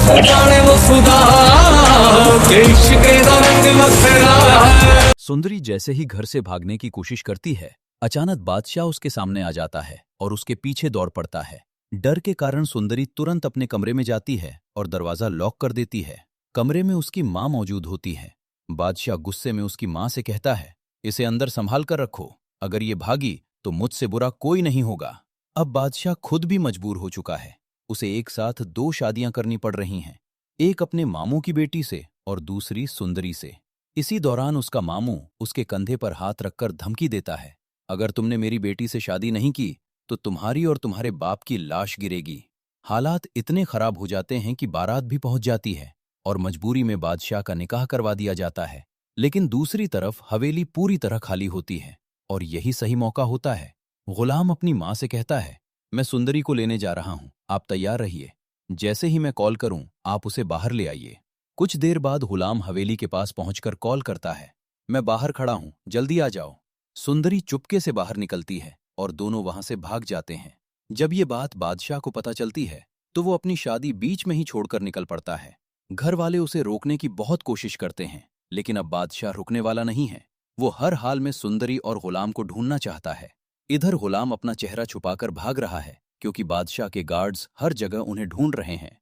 जाने वो खुदा के इश्क दा रंग वखरा है। सुंदरी जैसे ही घर से भागने की कोशिश करती है, अचानक बादशाह उसके सामने आ जाता है और उसके पीछे दौड़ पड़ता है। डर के कारण सुंदरी तुरंत अपने कमरे में जाती है और दरवाजा लॉक कर देती है। कमरे में उसकी माँ मौजूद होती है। बादशाह गुस्से में उसकी माँ से कहता है, इसे अंदर संभाल कर रखो, अगर ये भागी तो मुझसे बुरा कोई नहीं होगा। अब बादशाह खुद भी मजबूर हो चुका है। उसे एक साथ 2 शादियां करनी पड़ रही हैं, एक अपने मामू की बेटी से और दूसरी सुंदरी से। इसी दौरान उसका मामू उसके कंधे पर हाथ रखकर धमकी देता है, अगर तुमने मेरी बेटी से शादी नहीं की तो तुम्हारी और तुम्हारे बाप की लाश गिरेगी। हालात इतने खराब हो जाते हैं कि बारात भी पहुंच जाती है और मजबूरी में बादशाह का निकाह करवा दिया जाता है। लेकिन दूसरी तरफ हवेली पूरी तरह खाली होती है और यही सही मौका होता है। गुलाम अपनी माँ से कहता है, मैं सुंदरी को लेने जा रहा हूँ, आप तैयार रहिए। जैसे ही मैं कॉल करूं आप उसे बाहर ले आइए। कुछ देर बाद गुलाम हवेली के पास पहुंचकर कॉल करता है, मैं बाहर खड़ा हूं, जल्दी आ जाओ। सुंदरी चुपके से बाहर निकलती है और दोनों वहां से भाग जाते हैं। जब ये बात बादशाह को पता चलती है तो वो अपनी शादी बीच में ही छोड़कर निकल पड़ता है। घर वाले उसे रोकने की बहुत कोशिश करते हैं, लेकिन अब बादशाह रुकने वाला नहीं है। वो हर हाल में सुंदरी और गुलाम को ढूंढना चाहता है। इधर गुलाम अपना चेहरा छुपाकर भाग रहा है क्योंकि बादशाह के गार्ड्स हर जगह उन्हें ढूंढ रहे हैं।